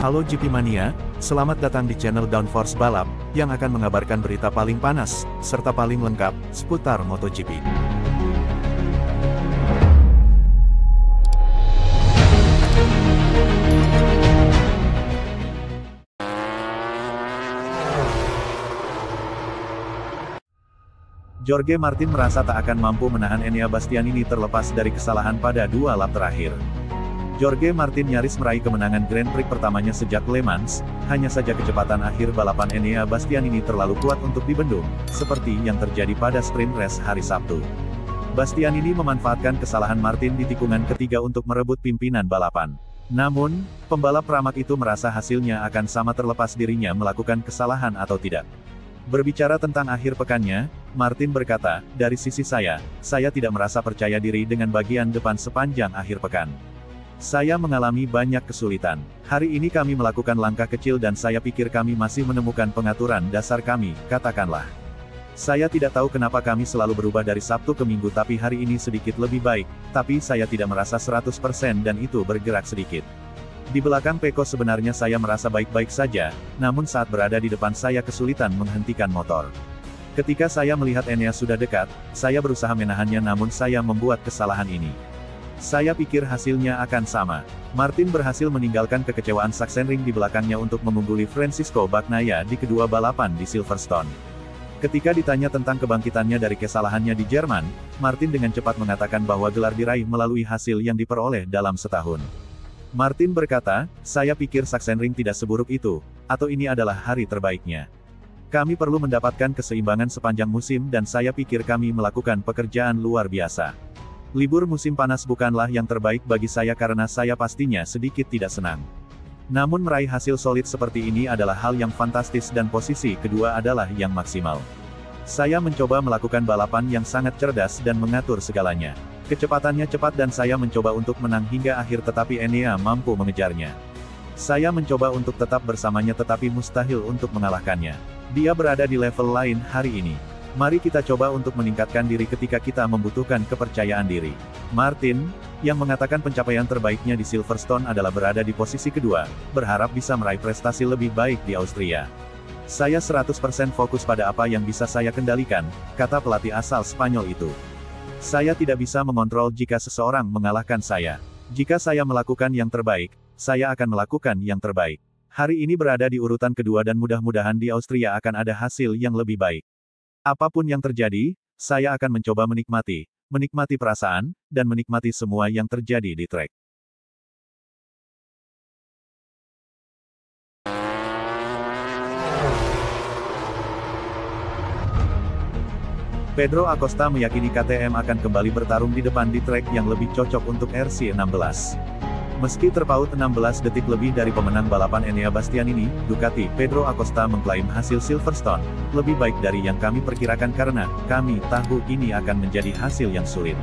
Halo GP Mania, selamat datang di channel Downforce Balap, yang akan mengabarkan berita paling panas, serta paling lengkap, seputar MotoGP. Jorge Martin merasa tak akan mampu menahan Enea Bastianini terlepas dari kesalahan pada dua lap terakhir. Jorge Martin nyaris meraih kemenangan Grand Prix pertamanya sejak Le Mans, hanya saja kecepatan akhir balapan Enea Bastianini terlalu kuat untuk dibendung, seperti yang terjadi pada sprint race hari Sabtu. Bastianini memanfaatkan kesalahan Martin di tikungan ketiga untuk merebut pimpinan balapan. Namun, pembalap Pramac itu merasa hasilnya akan sama terlepas dirinya melakukan kesalahan atau tidak. Berbicara tentang akhir pekannya, Martin berkata, "Dari sisi saya tidak merasa percaya diri dengan bagian depan sepanjang akhir pekan. Saya mengalami banyak kesulitan. Hari ini kami melakukan langkah kecil dan saya pikir kami masih menemukan pengaturan dasar kami, katakanlah. Saya tidak tahu kenapa kami selalu berubah dari Sabtu ke Minggu tapi hari ini sedikit lebih baik, tapi saya tidak merasa 100% dan itu bergerak sedikit. Di belakang Pecco sebenarnya saya merasa baik-baik saja, namun saat berada di depan saya kesulitan menghentikan motor. Ketika saya melihat Enea sudah dekat, saya berusaha menahannya namun saya membuat kesalahan ini. Saya pikir hasilnya akan sama." Martin berhasil meninggalkan kekecewaan Sachsenring di belakangnya untuk mengungguli Francisco Bagnaia di kedua balapan di Silverstone. Ketika ditanya tentang kebangkitannya dari kesalahannya di Jerman, Martin dengan cepat mengatakan bahwa gelar diraih melalui hasil yang diperoleh dalam setahun. Martin berkata, "Saya pikir Sachsenring tidak seburuk itu, atau ini adalah hari terbaiknya. Kami perlu mendapatkan keseimbangan sepanjang musim dan saya pikir kami melakukan pekerjaan luar biasa. Libur musim panas bukanlah yang terbaik bagi saya karena saya pastinya sedikit tidak senang. Namun meraih hasil solid seperti ini adalah hal yang fantastis dan posisi kedua adalah yang maksimal. Saya mencoba melakukan balapan yang sangat cerdas dan mengatur segalanya. Kecepatannya cepat dan saya mencoba untuk menang hingga akhir tetapi Enea mampu mengejarnya. Saya mencoba untuk tetap bersamanya tetapi mustahil untuk mengalahkannya. Dia berada di level lain hari ini. Mari kita coba untuk meningkatkan diri ketika kita membutuhkan kepercayaan diri." Martin, yang mengatakan pencapaian terbaiknya di Silverstone adalah berada di posisi kedua, berharap bisa meraih prestasi lebih baik di Austria. "Saya 100% fokus pada apa yang bisa saya kendalikan," kata pelatih asal Spanyol itu. "Saya tidak bisa mengontrol jika seseorang mengalahkan saya. Jika saya melakukan yang terbaik, saya akan melakukan yang terbaik. Hari ini berada di urutan kedua dan mudah-mudahan di Austria akan ada hasil yang lebih baik. Apapun yang terjadi, saya akan mencoba menikmati perasaan, dan menikmati semua yang terjadi di trek." Pedro Acosta meyakini KTM akan kembali bertarung di depan di trek yang lebih cocok untuk RC16. Meski terpaut 16 detik lebih dari pemenang balapan Enea Bastianini, Ducati, Pedro Acosta mengklaim hasil Silverstone lebih baik dari yang kami perkirakan karena kami tahu ini akan menjadi hasil yang sulit.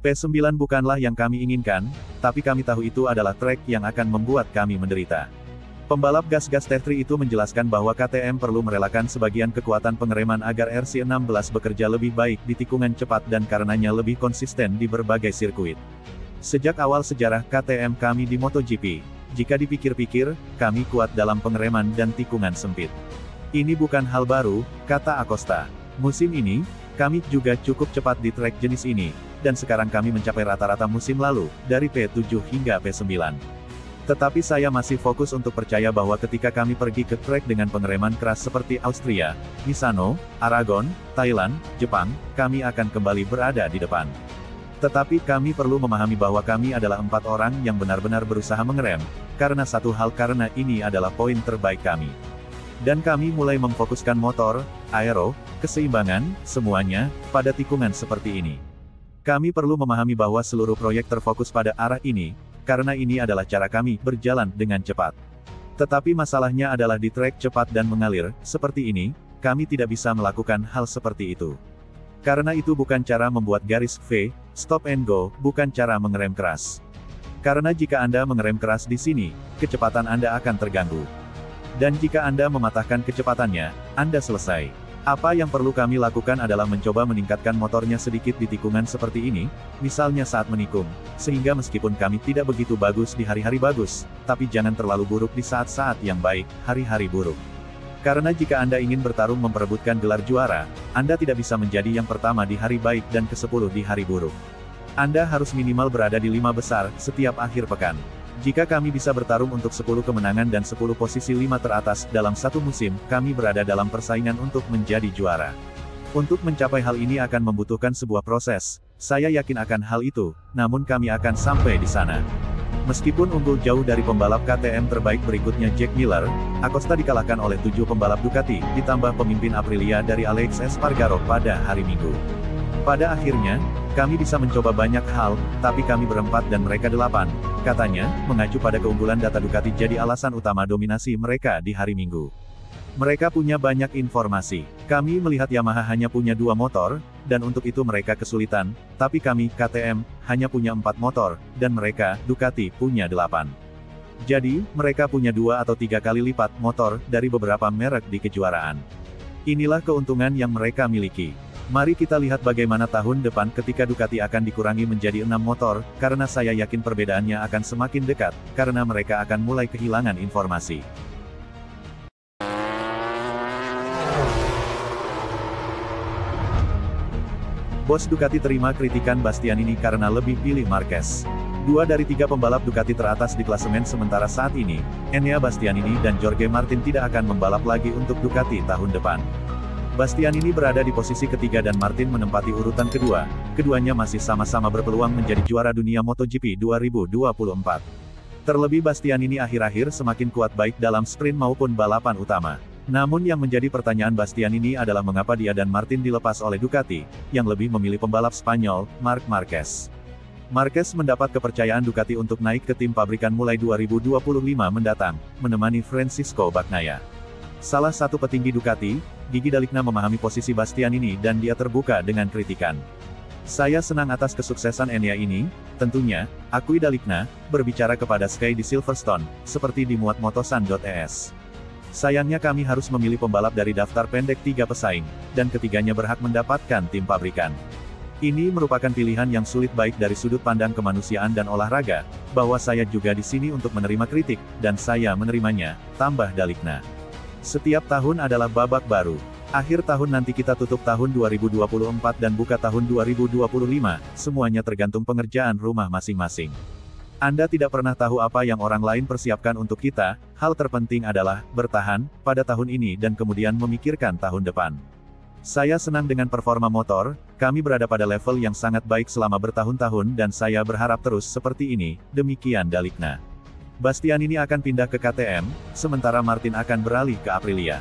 P9 bukanlah yang kami inginkan, tapi kami tahu itu adalah trek yang akan membuat kami menderita. Pembalap gas-gas Tertri itu menjelaskan bahwa KTM perlu merelakan sebagian kekuatan pengereman agar RC16 bekerja lebih baik di tikungan cepat dan karenanya lebih konsisten di berbagai sirkuit. "Sejak awal sejarah KTM kami di MotoGP, jika dipikir-pikir, kami kuat dalam pengereman dan tikungan sempit. Ini bukan hal baru," kata Acosta. "Musim ini, kami juga cukup cepat di trek jenis ini, dan sekarang kami mencapai rata-rata musim lalu, dari P7 hingga P9. Tetapi saya masih fokus untuk percaya bahwa ketika kami pergi ke trek dengan pengereman keras seperti Austria, Misano, Aragon, Thailand, Jepang, kami akan kembali berada di depan. Tetapi kami perlu memahami bahwa kami adalah 4 orang yang benar-benar berusaha mengerem, karena satu hal karena ini adalah poin terbaik kami. Dan kami mulai memfokuskan motor, aero, keseimbangan, semuanya, pada tikungan seperti ini. Kami perlu memahami bahwa seluruh proyek terfokus pada arah ini, karena ini adalah cara kami berjalan dengan cepat. Tetapi masalahnya adalah di trek cepat dan mengalir, seperti ini, kami tidak bisa melakukan hal seperti itu. Karena itu bukan cara membuat garis V, stop and go, bukan cara mengerem keras. Karena jika Anda mengerem keras di sini, kecepatan Anda akan terganggu. Dan jika Anda mematahkan kecepatannya, Anda selesai. Apa yang perlu kami lakukan adalah mencoba meningkatkan motornya sedikit di tikungan seperti ini, misalnya saat menikung, sehingga meskipun kami tidak begitu bagus di hari-hari bagus, tapi jangan terlalu buruk di saat-saat yang baik, hari-hari buruk. Karena jika Anda ingin bertarung memperebutkan gelar juara, Anda tidak bisa menjadi yang pertama di hari baik dan ke-10 di hari buruk. Anda harus minimal berada di 5 besar, setiap akhir pekan. Jika kami bisa bertarung untuk 10 kemenangan dan 10 posisi 5 teratas dalam satu musim, kami berada dalam persaingan untuk menjadi juara. Untuk mencapai hal ini akan membutuhkan sebuah proses. Saya yakin akan hal itu, namun kami akan sampai di sana. Meskipun unggul jauh dari pembalap KTM terbaik berikutnya Jack Miller, Acosta dikalahkan oleh 7 pembalap Ducati, ditambah pemimpin Aprilia dari Alex Espargaro pada hari Minggu. Pada akhirnya, kami bisa mencoba banyak hal, tapi kami berempat dan mereka 8, katanya, mengacu pada keunggulan data Ducati jadi alasan utama dominasi mereka di hari Minggu. Mereka punya banyak informasi. Kami melihat Yamaha hanya punya 2 motor, dan untuk itu mereka kesulitan, tapi kami, KTM, hanya punya 4 motor, dan mereka, Ducati, punya 8. Jadi, mereka punya 2 atau 3 kali lipat motor dari beberapa merek di kejuaraan. Inilah keuntungan yang mereka miliki. Mari kita lihat bagaimana tahun depan ketika Ducati akan dikurangi menjadi 6 motor, karena saya yakin perbedaannya akan semakin dekat, karena mereka akan mulai kehilangan informasi. Bos Ducati terima kritikan Bastianini karena lebih pilih Marquez. 2 dari 3 pembalap Ducati teratas di klasemen sementara saat ini, Enea Bastianini dan Jorge Martin tidak akan membalap lagi untuk Ducati tahun depan. Bastianini berada di posisi ketiga dan Martin menempati urutan kedua. Keduanya masih sama-sama berpeluang menjadi juara dunia MotoGP 2024. Terlebih Bastianini akhir-akhir semakin kuat baik dalam sprint maupun balapan utama. Namun yang menjadi pertanyaan Bastianini adalah mengapa dia dan Martin dilepas oleh Ducati, yang lebih memilih pembalap Spanyol, Marc Marquez. Marquez mendapat kepercayaan Ducati untuk naik ke tim pabrikan mulai 2025 mendatang, menemani Francisco Bagnaia. Salah satu petinggi Ducati, Gigi D'Aligna memahami posisi Bastianini dan dia terbuka dengan kritikan. Saya senang atas kesuksesan Enea ini, tentunya, akui D'Aligna, berbicara kepada Sky di Silverstone, seperti dimuat motosan.es. Sayangnya kami harus memilih pembalap dari daftar pendek 3 pesaing, dan ketiganya berhak mendapatkan tim pabrikan. Ini merupakan pilihan yang sulit baik dari sudut pandang kemanusiaan dan olahraga, bahwa saya juga di sini untuk menerima kritik, dan saya menerimanya, tambah D'Aligna. Setiap tahun adalah babak baru. Akhir tahun nanti kita tutup tahun 2024 dan buka tahun 2025, semuanya tergantung pengerjaan rumah masing-masing. Anda tidak pernah tahu apa yang orang lain persiapkan untuk kita, hal terpenting adalah, bertahan, pada tahun ini dan kemudian memikirkan tahun depan. Saya senang dengan performa motor, kami berada pada level yang sangat baik selama bertahun-tahun dan saya berharap terus seperti ini, demikian D'Aligna. Bastianini akan pindah ke KTM, sementara Martin akan beralih ke Aprilia.